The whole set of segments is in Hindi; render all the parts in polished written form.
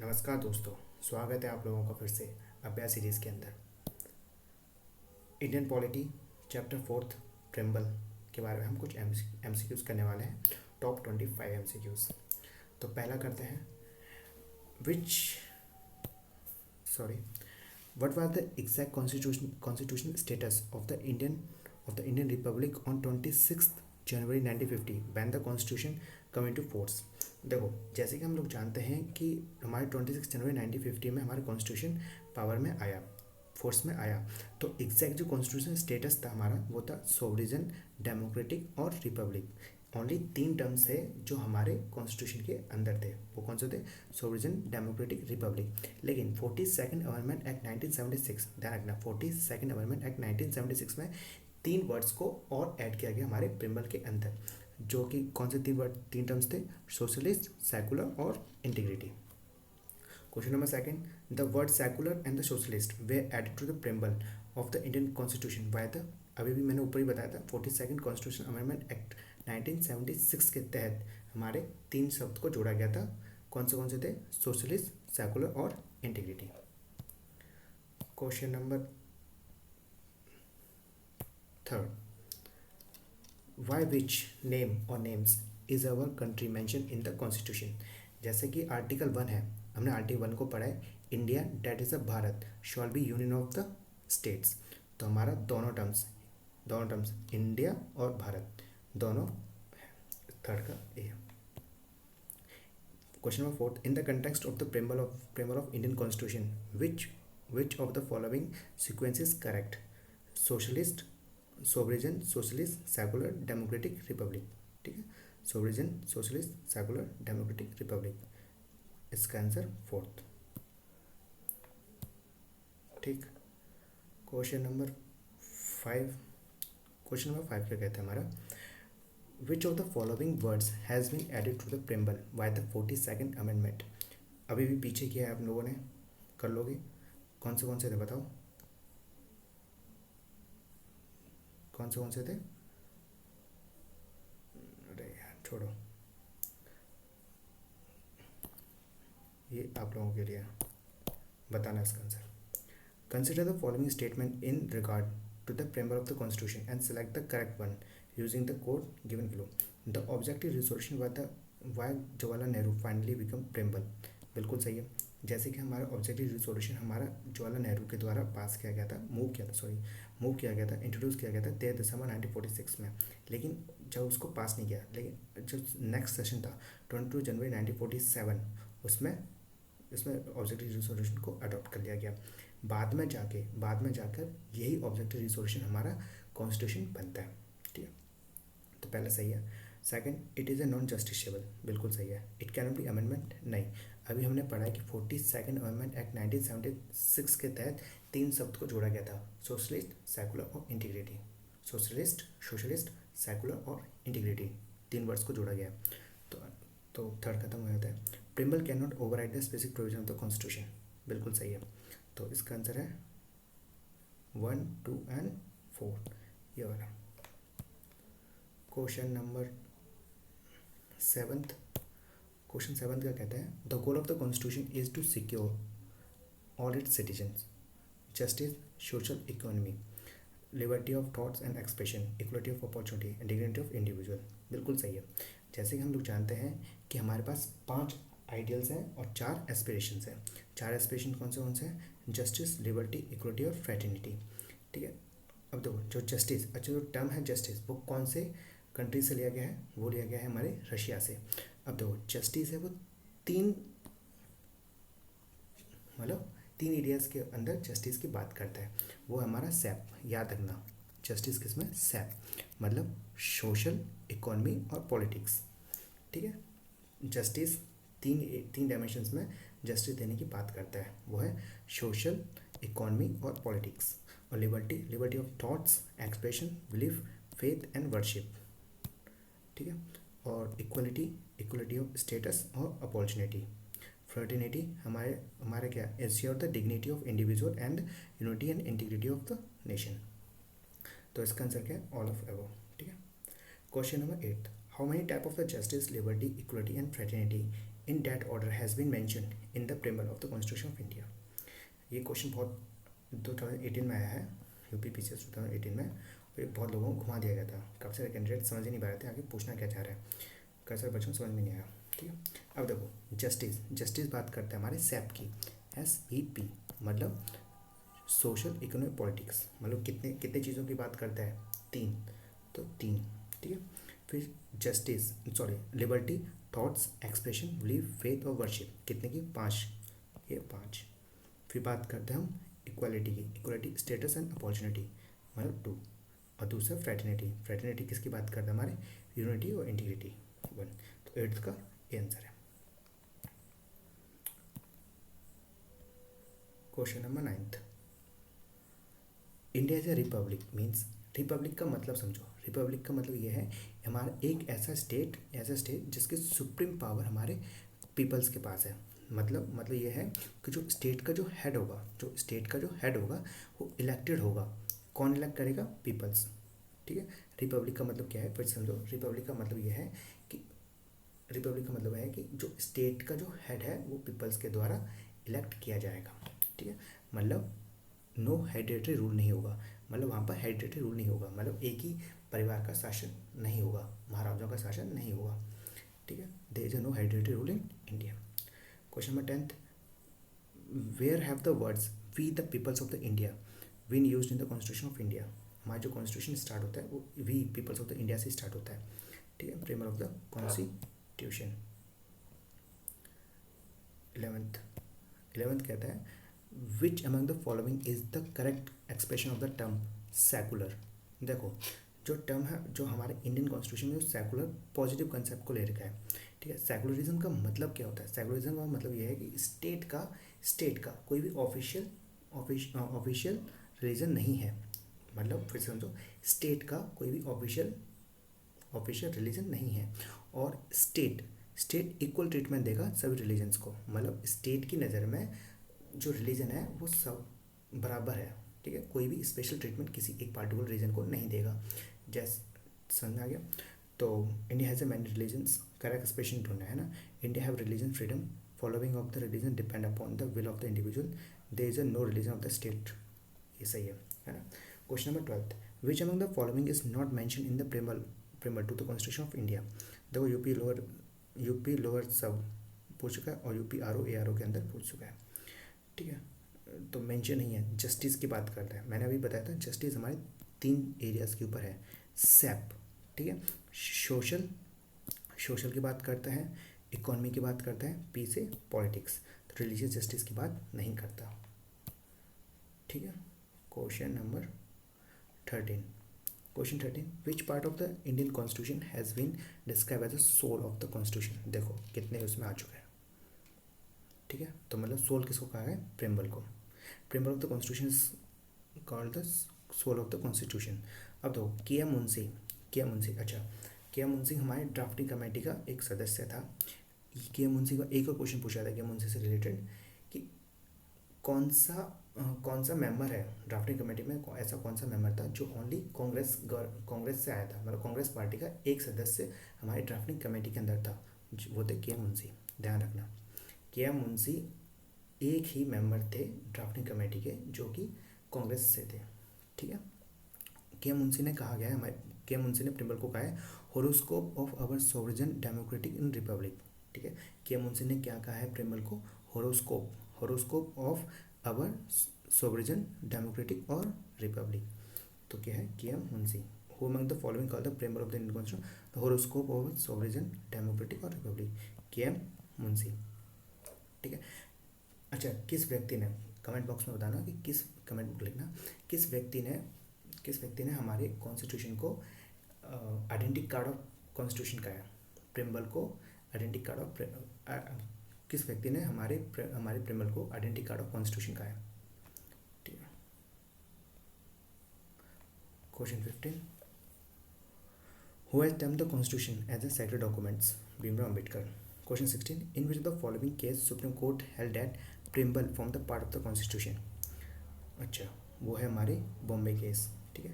नमस्कार दोस्तों, स्वागत है आप लोगों का फिर से अभ्यास सीरीज़ के अंदर। Indian polity chapter fourth preamble के बारे में हम कुछ एमसीक्यूज़ करने वाले हैं। Top 25 MCQs. तो पहला करते हैं, which sorry what was the exact constitutional status of the Indian Republic on 26 January 1950 when the constitution come into force. देखो, जैसे कि हम लोग जानते हैं कि हमारे 26 जनवरी 1950 में हमारा कॉन्स्टिट्यूशन पावर में आया, फोर्स में आया। तो एग्जैक्ट जो कॉन्स्टिट्यूशन स्टेटस था हमारा, वो था सोवरिजन, डेमोक्रेटिक और रिपब्लिक। ओनली 3 टर्म्स थे जो हमारे कॉन्स्टिट्यूशन के अंदर थे। वो कौन से थे? सोवरिजन, डेमोक्रेटिक, रिपब्लिक। लेकिन 42nd अमेंडमेंट एक्ट 1976, ध्यान रखना, 42nd अमेंडमेंट एक्ट 1976 में 3 वर्ड्स को और ऐड किया गया हमारे प्रिम्बल के अंदर, जो कि कौन से 3 टर्म्स थे? सोशलिस्ट, सेकुलर और integrity. Question number second, the word secular and the socialist were added to the preamble of the Indian constitution by the, अभी भी मैंने ऊपर ही बताया था, 42nd कॉन्स्टिट्यूशन अमेंडमेंट एक्ट 1976 के तहत हमारे 3 शब्द को जोड़ा गया था। कौन से थे? सोशलिस्ट, सेकुलर और integrity. Question number third, why which name or names is our country mention in the constitution. जैसे कि आर्टिकल 1 है, हमने आर्टिकल 1 को पढ़ा है, India that is a Bharat shall be union of the states. तो हमारा दोनों टर्म्स इंडिया और भारत दोनों, थर्ड का A. Question number fourth, in the context of the preamble of Indian constitution which of the following sequence is correct? Socialist, sovereign, socialist, secular, democratic, republic. ठीक है, sovereign, socialist, secular, democratic, republic. इसका आंसर फोर्थ। ठीक। क्वेश्चन नंबर 5 क्या कहते हैं हमारा, which of the following words has been added to the preamble by the 42nd amendment. अभी भी पीछे किया है आप लोगों ने, कर लोगे। कौन से थे बताओ, कौन से थे? अरे यार छोड़ो, ये आप लोगों के लिए बताना इसका answer. Consider the following statement in regard to the preamble of the constitution and select the correct one using the code given below. The objective resolution by Jawaharlal Nehru finally become preamble. बिल्कुल सही है। जैसे कि हमारा ऑब्जेक्टिव रिजोल्यूशन हमारा जवाहरलाल नेहरू के द्वारा पास किया गया था, मूव किया गया था, इंट्रोड्यूस किया गया था 13 दिसंबर 1946 में। लेकिन जब उसको पास नहीं किया, लेकिन जब नेक्स्ट सेशन था 22 जनवरी 1947, उसमें ऑब्जेक्टिव रिजोल्यूशन को अडॉप्ट कर लिया गया। बाद में जाकर यही ऑब्जेक्टिव रिजोल्यूशन हमारा कॉन्स्टिट्यूशन बनता है। ठीक है, तो पहला सही है। Second, it is a non justiciable. बिल्कुल सही है। इट कैन बी अमेंडमेंट, नहीं। अभी हमने पढ़ा है कि 42nd अमेंडमेंट एक्ट 1976 के तहत 3 शब्द को जोड़ा गया था, सोशलिस्ट, सेकुलर और इंटीग्रिटी। सोशलिस्ट, सेकुलर और इंटीग्रिटी, 3 वर्ड्स को जोड़ा गया। तो थर्ड खत्म हो जाता है। Preamble can not override the specific provision of the constitution. बिल्कुल सही है। तो इसका आंसर है 1, 2 एंड 4, ये वाला। क्वेश्चन नंबर 7 क्या कहता है, the goal of the constitution is to secure all its citizens justice, social economy, liberty of thoughts and expression, equality of opportunity and dignity of individual. बिल्कुल सही है। जैसे कि हम लोग जानते हैं कि हमारे पास 5 आइडियल्स हैं और 4 एस्पिरेशंस हैं। 4 एस्पिरेशन कौन से हैं? जस्टिस, लिबर्टी, इक्वलिटी और फ्रेटर्निटी। ठीक है, अब देखो, जो जस्टिस, अच्छा जो टर्म है जस्टिस, वो कौन से कंट्री से लिया गया है? वो लिया गया है हमारे रशिया से। अब देखो, जस्टिस है वो 3 एरियाज़ के अंदर जस्टिस की बात करता है। वो हमारा सैप, याद रखना, जस्टिस किसमें? सैप, मतलब सोशल, इकोनॉमी और पॉलिटिक्स। ठीक है, जस्टिस 3 डायमेंशंस में जस्टिस देने की बात करता है, वो है सोशल, इकोनॉमी और पॉलिटिक्स। और liberty of thoughts, expression, belief, faith and worship. ठीक है, और इक्वलिटी ऑफ स्टेटस और अपॉर्चुनिटी। फ्रेटर्निटी हमारे क्या? Ensure the dignity of individual and unity and integrity of the nation. तो इसका आंसर क्या है? All of above. ठीक है। Question number 8, how many type of the justice, liberty, equality and fraternity in that order has been mention in the preamble of the constitution of India. ये क्वेश्चन बहुत 2018 में आया है, यूपी पीसीएस 2018 में, और ये बहुत लोगों को घुमा दिया गया था। काफ़ी सारे कैंडिडेट समझ ही नहीं पा रहे थे आगे पूछना क्या चाह रहे हैं, काफ़ी सारे बच्चों को समझ में नहीं आया। ठीक है, अब देखो जस्टिस, जस्टिस बात करते हैं हमारे सैप की, SEP मतलब सोशल इकोनॉमिक पॉलिटिक्स, मतलब कितने कितने चीज़ों की बात करता है, 3, तो 3। ठीक है, फिर justice sorry liberty, thoughts, expression, believe, faith और वर्शिप, कितने की, 5, ये 5। फिर बात करते हैं हम इक्वालिटी की, इक्वालिटी स्टेटस एंड अपॉर्चुनिटी मतलब 2, और दूसरा फ्रेटर्निटी, फ्रेटर्निटी किसकी बात करते हैं हमारे, यूनिटी और इंटीग्रिटी, 1। तो 8th का ये आंसर है। Question number 9th, India is a Republic means, Republic का मतलब समझो, रिपब्लिक का मतलब ये है हमारा एक ऐसा स्टेट जिसके सुप्रीम पावर हमारे पीपल्स के पास है। मतलब ये है कि जो स्टेट का जो हेड होगा, जो स्टेट का जो हेड होगा वो इलेक्टेड होगा। कौन इलेक्ट करेगा, पीपल्स। ठीक है, रिपब्लिक का मतलब क्या है, फिर समझो, रिपब्लिक का मतलब ये है कि, रिपब्लिक का मतलब है कि जो स्टेट का जो हेड है वो पीपल्स के द्वारा इलेक्ट किया जाएगा। ठीक है, मतलब नो हेरिडेटरी रूल नहीं होगा, मतलब वहाँ पर हेरिडेटरी रूल नहीं होगा, मतलब एक ही परिवार का शासन नहीं होगा, महाराजाओं का शासन नहीं होगा। ठीक है, there is no hereditary rule in India. Question number 10th, where have the words we the peoples of the India been used in the constitution of India. हमारा जो कॉन्स्टिट्यूशन स्टार्ट होता है वो we peoples of the India से स्टार्ट होता है। ठीक है, Premiere of the constitution. 11th कहता है विच among the following is the correct expression of the term secular. देखो जो टर्म है, जो हमारे इंडियन कॉन्स्टिट्यूशन में जो सेकुलर पॉजिटिव कंसेप्ट को ले रखा है। ठीक है, सेकुलरिज्म का मतलब क्या होता है, सेकुलरिज्म का मतलब ये है कि स्टेट का कोई भी ऑफिशियल रिलीजन नहीं है। मतलब फिर समझो, स्टेट का कोई भी ऑफिशियल रिलीजन नहीं है, और स्टेट इक्वल ट्रीटमेंट देगा सभी रिलीजन्स को। मतलब स्टेट की नज़र में जो रिलीजन है वो सब बराबर है। ठीक है, कोई भी स्पेशल ट्रीटमेंट किसी एक पार्टिकुलर रीजन को नहीं देगा। जैसे समझ में आ गया। तो India has a many religions, correct expression ढूंढना है ना, India have religion freedom, following of the religion depend upon the will of the individual, there is a no religion of the state, ये सही है ना। Question number 12th, which among the following is not mention in the preamble to the constitution of India. देखो यूपी लोअर सब पूछ चुका है, और UP R O A R O के अंदर पूछ चुका है। ठीक है, तो मेंशन नहीं है। जस्टिस की बात करते हैं, मैंने अभी बताया था जस्टिस हमारे 3 एरियाज़ के ऊपर है। सैप, ठीक है, सोशल की बात करता है, इकोनॉमी की बात करता है, पी से पॉलिटिक्स, तो रिलीजियस जस्टिस की बात नहीं करता। ठीक है, question number 13, question 13, which part of the Indian constitution has been describe as the soul of the constitution. देखो कितने उसमें आ चुका है। ठीक है, तो मतलब सोल किसको कहा है, प्रेम्बल को। Preamble of the constitution is called the soul of the constitution. अब तो के एम मुंशी, अच्छा, के एम मुंशी हमारे ड्राफ्टिंग कमेटी का एक सदस्य था। के एम मुंशी का एक और क्वेश्चन पूछा था के एम मुंशी से रिलेटेड कि कौन सा मेंबर है ड्राफ्टिंग कमेटी में, ऐसा कौन सा मेंबर था जो ओनली कांग्रेस से आया था, मतलब कांग्रेस पार्टी का एक सदस्य हमारी ड्राफ्टिंग कमेटी के अंदर था, वो थे के एम मुंशी। ध्यान रखना, के एम मुंशी एक ही मेंबर थे ड्राफ्टिंग कमेटी के जो कि कांग्रेस से थे। ठीक है, के एम मुंशी ने कहा गया है, हमारे के एम मुंशी ने प्रिंबल को कहा है horoscope of our sovereign democratic in republic. ठीक है, के एम मुंशी ने क्या कहा है प्रिंबल को, horoscope of our sovereign democratic और रिपब्लिक। तो क्या है, K M Munshi. Who among the following called the preamble of the Indian constitution, the horoscope of sovereign democratic और रिपब्लिक, के एम मुंशी। ठीक है, अच्छा, किस व्यक्ति ने, कमेंट बॉक्स में बताना कि किस, कमेंट बुक लिखना, किस व्यक्ति ने हमारे कॉन्स्टिट्यूशन को आइडेंटिटी कार्ड ऑफ कॉन्स्टिट्यूशन का है, प्रिम्बल को आइडेंटिटी कार्ड ऑफ, किस व्यक्ति ने हमारे प्रिम्बल को आइडेंटिटी कार्ड ऑफ कॉन्स्टिट्यूशन का है। ठीक है, question 15, who has termed the constitution as a sacred documents, Bhimrao Ambedkar. Question 16, in which the following case supreme court held that preamble form the part of the constitution. अच्छा, वो है हमारे बॉम्बे केस। ठीक है,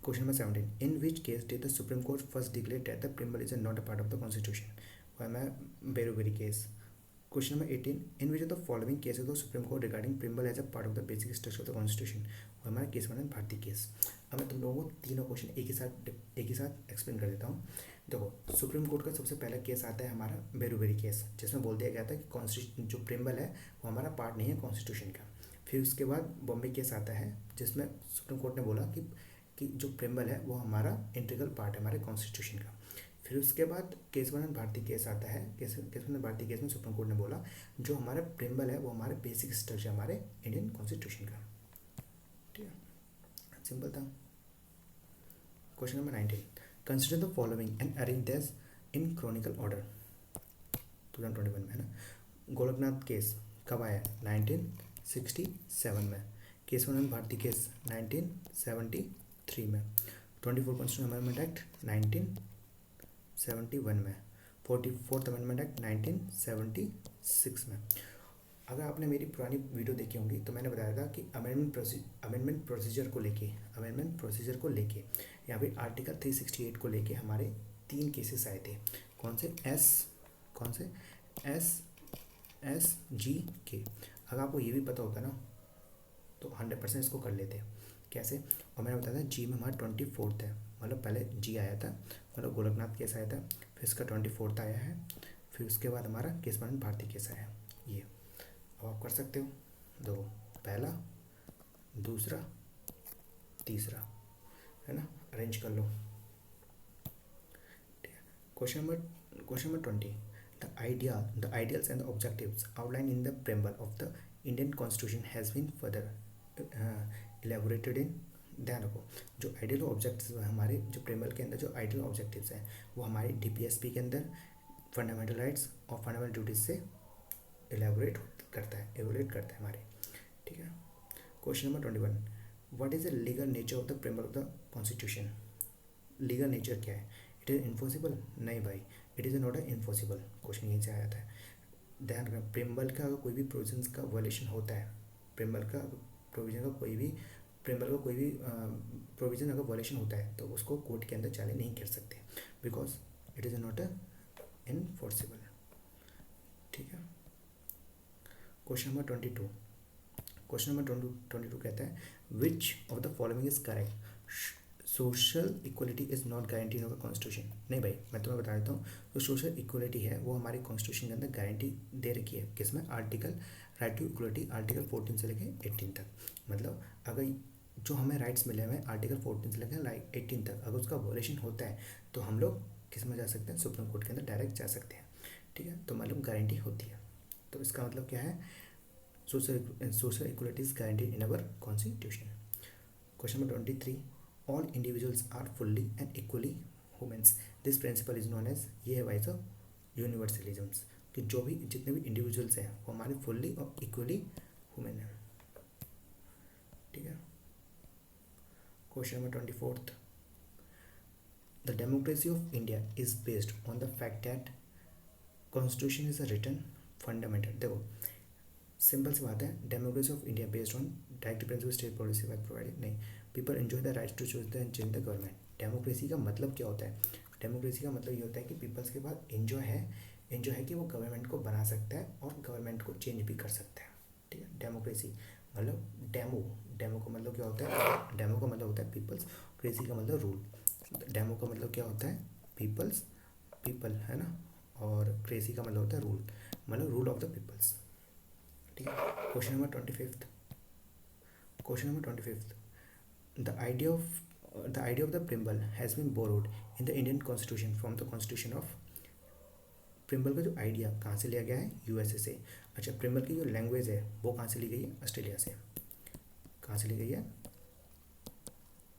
question number 17, in which case did the supreme court first declare that the preamble is not a part of the constitution. वो है मैं Berubari case. Question number 18, in which of the following cases of supreme court regarding preamble as a part of the basic structure of the constitution. और हमारा केस 1 है भारतीय केस। अब मैं तुम लोगों को तीनों क्वेश्चन एक ही साथ एक्सप्लेन कर देता हूँ। देखो, सुप्रीम कोर्ट का सबसे पहला केस आता है हमारा बेरूबेरी केस, जिसमें बोल दिया गया था कि कॉन्स्टिट्यूशन जो प्रिम्बल है वो हमारा पार्ट नहीं है कॉन्स्टिट्यूशन का। फिर उसके बाद बॉम्बे केस आता है, जिसमें सुप्रीम कोर्ट ने बोला कि जो प्रिम्बल है वो हमारा इंटीग्रल पार्ट है हमारे कॉन्स्टिट्यूशन का। फिर उसके बाद केशवानंद भारती केस आता है। केशवानंद भारती केस में सुप्रीम कोर्ट ने बोला जो हमारा प्रिम्बल है वो हमारे बेसिक स्ट्रक्चर हमारे इंडियन कॉन्स्टिट्यूशन का। ठीक है, सिंपल था। Question number 19, consider the following and arrange this in Chronicle order. 2021 में है ना। गोलकनाथ केस कब आया? 1967 में। केशवानंद भारती केस 1973 में। 24 कॉन्स्टिट्यूशन अमेंडमेंट एक्ट 1971 में। 44th अमेंडमेंट एक्ट 1976 में। अगर आपने मेरी पुरानी वीडियो देखी होंगी तो मैंने बताया था कि अमेंडमेंट प्रोसीजर को लेके यहाँ पे आर्टिकल 368 को लेके हमारे 3 केसेस आए थे। कौन से? एस जी के। अगर आपको ये भी पता होता ना तो 100% इसको कर लेते। कैसे? और मैंने बताया था जी में हमारा 24th है, मतलब पहले जी आया था, मतलब गोलकनाथ केस आया था, फिर इसका 24th आया है, फिर उसके बाद हमारा केशवानंद भारती केस आया। ये अब आप कर सकते हो। दो, पहला, दूसरा, तीसरा, है ना, अरेंज कर लो। ठीक है। Question number 20, the ideals and the objectives outlined in the preamble of the Indian Constitution has been further elaborated in। ध्यान रखो, जो आइडियल ऑब्जेक्टिव्स हमारे जो प्रेम्बल के अंदर जो आइडियल ऑब्जेक्टिव्स हैं वो हमारे डीपीएसपी के अंदर फंडामेंटल राइट्स और फंडामेंटल ड्यूटीज से एलेबोरेट करता है हमारे। ठीक है। Question number 21, what is the legal nature of the preamble of the constitution. Legal nature क्या है? It is enforceable? नहीं भाई, it is not enforceable. Question यहीं से आया था। ध्यान रखना, प्रेम्बल का अगर कोई भी प्रोविजंस का वायलेशन होता है, प्रेम्बल का कोई भी प्रोविजन अगर वायलेशन होता है तो उसको कोर्ट के अंदर चैलेंज नहीं कर सकते, because it is not enforceable. ठीक है। क्वेश्चन नंबर 22 कहता है विच of the following is correct. Social equality is not guarantee in our constitution. नहीं भाई, मैं तुम्हें बता देता हूँ, जो सोशल इक्वलिटी है वो हमारे कॉन्स्टिट्यूशन के अंदर गारंटी दे रखी है। किसमें? Article right to equality article 14 से लेकर 18 तक। मतलब अगर जो हमें राइट्स मिले हुए हैं आर्टिकल 14 से लेकर 18 तक, अगर उसका वायलेशन होता है तो हम लोग किस में जा सकते हैं? सुप्रीम कोर्ट के अंदर डायरेक्ट जा सकते हैं। ठीक है, तो मतलब गारंटी होती है। तो इसका मतलब क्या है? Social equality is guaranteed in our constitution. Question number 23, all individuals are fully and equally humans. This principle is known as, ये है वाइज ऑफ यूनिवर्सलिज्म्स, कि जो भी जितने भी इंडिविजुअल्स हैं वो हमारे फुल्ली और इक्वली ह्यूमन हैं। ठीक है। Question number 24, the democracy of India is based on the fact that constitution is a written fundamental. देखो, सिंपल सी बात है, democracy of India based on direct principle state policy by provided. नहीं, people enjoy the right to choose the and change the government. Democracy का मतलब क्या होता है? डेमोक्रेसी का मतलब ये होता है कि पीपल्स के पास एंजॉय है कि वो गवर्नमेंट को बना सकता है और गवर्नमेंट को चेंज भी कर सकता है। ठीक है। डेमोक्रेसी मतलब डेमो का मतलब क्या होता है? डेमो का मतलब होता है पीपल्स, क्रेसी का मतलब रूल। डेमो का मतलब क्या होता है? पीपल, है ना, और क्रेसी का मतलब होता है रूल, मतलब रूल ऑफ द पीपल्स। ठीक है। Question number 25, the idea of the preamble has been borrowed in the Indian Constitution from the Constitution of। Preamble का जो आइडिया कहाँ से लिया गया है? यूएसए से। अच्छा, प्रिम्बल की जो लैंग्वेज है वो कहाँ से ली गई है? ऑस्ट्रेलिया से। कहाँ से ली गई है?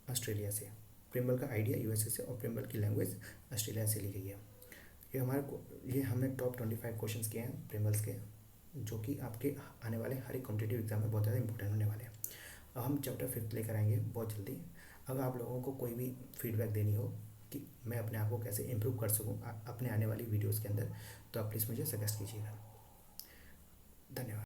ऑस्ट्रेलिया से। प्रिम्बल का आइडिया यूएसए से और प्रिम्बल की लैंग्वेज ऑस्ट्रेलिया से ली गई है। ये हमने टॉप 25 क्वेश्चंस किए हैं प्रिम्बल्स के, जो कि आपके आने वाले हर एक कॉम्पिटिटिव एग्जाम में बहुत ज़्यादा इंपॉर्टेंट होने वाले हैं। अब हम चैप्टर 5 लेकर आएंगे बहुत जल्दी। अगर आप लोगों को कोई भी फीडबैक देनी हो कि मैं अपने आप को कैसे इम्प्रूव कर सकूं अपने आने वाली वीडियोस के अंदर, तो आप प्लीज़ मुझे सजेस्ट कीजिएगा। धन्यवाद।